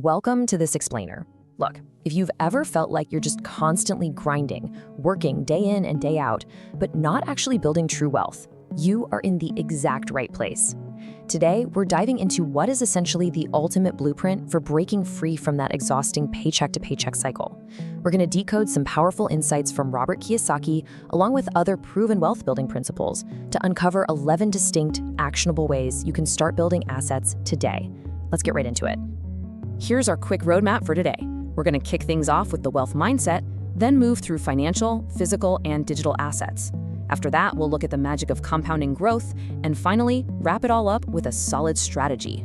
Welcome to this explainer. Look, if you've ever felt like you're just constantly grinding, working day in and day out, but not actually building true wealth, you are in the exact right place. Today, we're diving into what is essentially the ultimate blueprint for breaking free from that exhausting paycheck-to-paycheck cycle. We're going to decode some powerful insights from Robert Kiyosaki, along with other proven wealth-building principles, to uncover 11 distinct, actionable ways you can start building assets today. Let's get right into it. Here's our quick roadmap for today. We're going to kick things off with the wealth mindset, then move through financial, physical, and digital assets. After that, we'll look at the magic of compounding growth, and finally, wrap it all up with a solid strategy.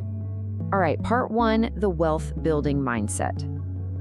All right, part one, the wealth-building mindset.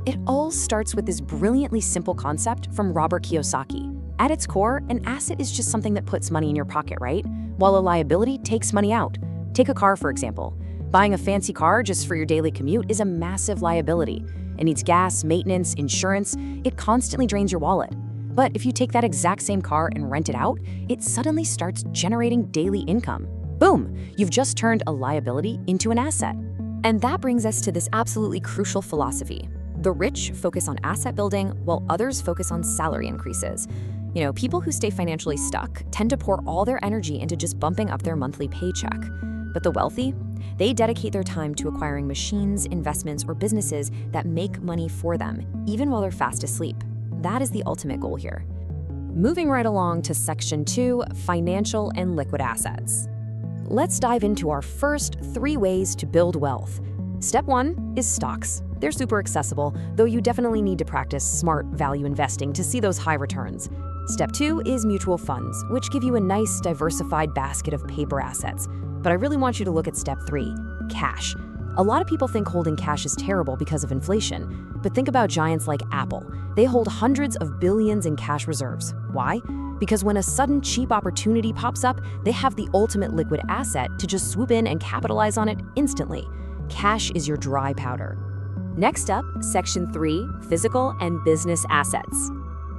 It all starts with this brilliantly simple concept from Robert Kiyosaki. At its core, an asset is just something that puts money in your pocket, right? While a liability takes money out. Take a car, for example. Buying a fancy car just for your daily commute is a massive liability. It needs gas, maintenance, insurance. It constantly drains your wallet. But if you take that exact same car and rent it out, it suddenly starts generating daily income. Boom! You've just turned a liability into an asset. And that brings us to this absolutely crucial philosophy. The rich focus on asset building while others focus on salary increases. People who stay financially stuck tend to pour all their energy into just bumping up their monthly paycheck. But the wealthy, they dedicate their time to acquiring machines, investments, or businesses that make money for them, even while they're fast asleep. That is the ultimate goal here. Moving right along to section 2, financial and liquid assets. Let's dive into our first 3 ways to build wealth. Step 1 is stocks. They're super accessible, though you definitely need to practice smart value investing to see those high returns. Step 2 is mutual funds, which give you a nice diversified basket of paper assets. But I really want you to look at step 3, cash. A lot of people think holding cash is terrible because of inflation, but think about giants like Apple. They hold hundreds of billions in cash reserves. Why? Because when a sudden cheap opportunity pops up, they have the ultimate liquid asset to just swoop in and capitalize on it instantly. Cash is your dry powder. Next up, section 3, physical and business assets.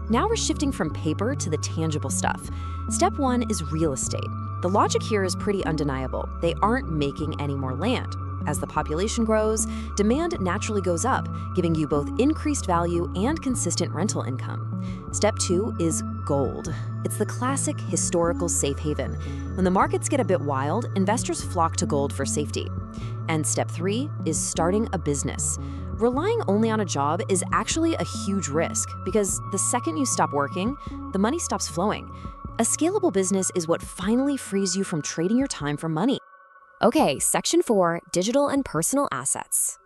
Now we're shifting from paper to the tangible stuff. Step 1 is real estate. The logic here is pretty undeniable. They aren't making any more land. As the population grows, demand naturally goes up, giving you both increased value and consistent rental income. Step 2 is gold. It's the classic historical safe haven. When the markets get a bit wild, investors flock to gold for safety. And step 3 is starting a business. Relying only on a job is actually a huge risk because the second you stop working, the money stops flowing. A scalable business is what finally frees you from trading your time for money. Okay, section 4, digital and personal assets.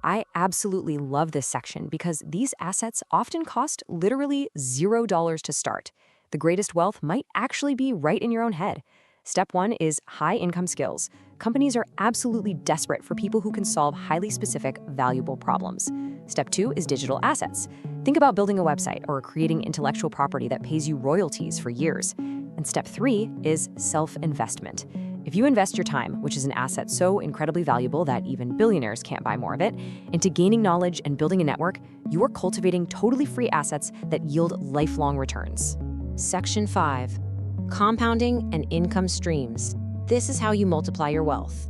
I absolutely love this section because these assets often cost literally $0 to start. The greatest wealth might actually be right in your own head. Step 1 is high income skills. Companies are absolutely desperate for people who can solve highly specific, valuable problems. Step 2 is digital assets. Think about building a website or creating intellectual property that pays you royalties for years. And step 3 is self-investment. If you invest your time, which is an asset so incredibly valuable that even billionaires can't buy more of it, into gaining knowledge and building a network, you are cultivating totally free assets that yield lifelong returns. Section 5, compounding and income streams. This is how you multiply your wealth.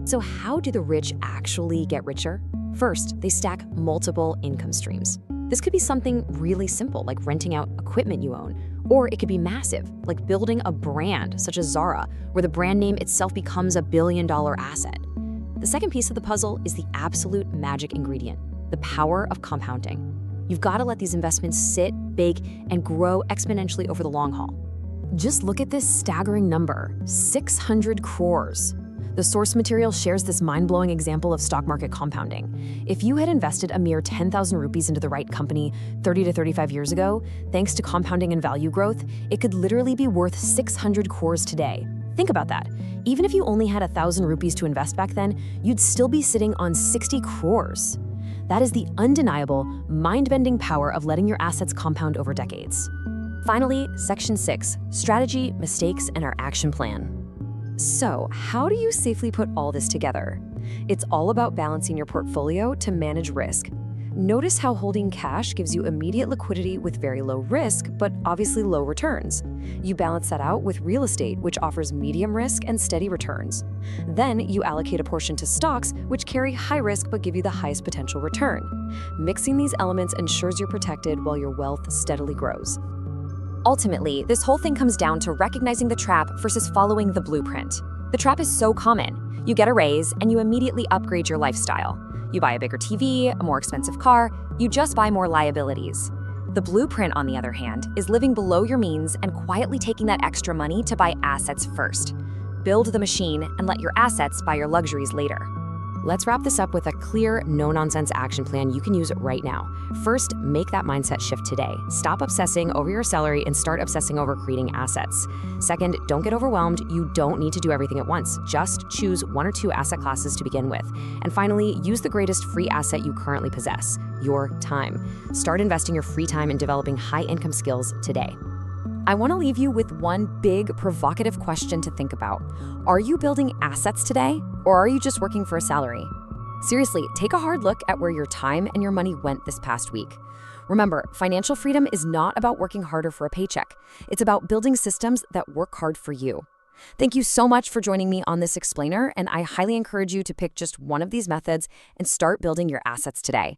So how do the rich actually get richer? First, they stack multiple income streams. This could be something really simple, like renting out equipment you own, or it could be massive, like building a brand, such as Zara, where the brand name itself becomes a billion-dollar asset. The second piece of the puzzle is the absolute magic ingredient, the power of compounding. You've got to let these investments sit, bake, and grow exponentially over the long haul. Just look at this staggering number, 600 crores. The source material shares this mind-blowing example of stock market compounding. If you had invested a mere 10,000 rupees into the right company 30 to 35 years ago, thanks to compounding and value growth, it could literally be worth 600 crores today. Think about that. Even if you only had 1,000 rupees to invest back then, you'd still be sitting on 60 crores. That is the undeniable, mind-bending power of letting your assets compound over decades. Finally, section 6, strategy, mistakes, and our action plan. So, how do you safely put all this together? It's all about balancing your portfolio to manage risk. Notice how holding cash gives you immediate liquidity with very low risk, but obviously low returns. You balance that out with real estate, which offers medium risk and steady returns. Then you allocate a portion to stocks, which carry high risk but give you the highest potential return. Mixing these elements ensures you're protected while your wealth steadily grows. Ultimately, this whole thing comes down to recognizing the trap versus following the blueprint. The trap is so common. You get a raise and you immediately upgrade your lifestyle. You buy a bigger TV, a more expensive car, you just buy more liabilities. The blueprint, on the other hand, is living below your means and quietly taking that extra money to buy assets first. Build the machine and let your assets buy your luxuries later. Let's wrap this up with a clear, no-nonsense action plan you can use right now. First, make that mindset shift today. Stop obsessing over your salary and start obsessing over creating assets. Second, don't get overwhelmed. You don't need to do everything at once. Just choose one or two asset classes to begin with. And finally, use the greatest free asset you currently possess, your time. Start investing your free time in developing high-income skills today. I want to leave you with one big, provocative question to think about. Are you building assets today, or are you just working for a salary? Seriously, take a hard look at where your time and your money went this past week. Remember, financial freedom is not about working harder for a paycheck. It's about building systems that work hard for you. Thank you so much for joining me on this explainer, and I highly encourage you to pick just one of these methods and start building your assets today.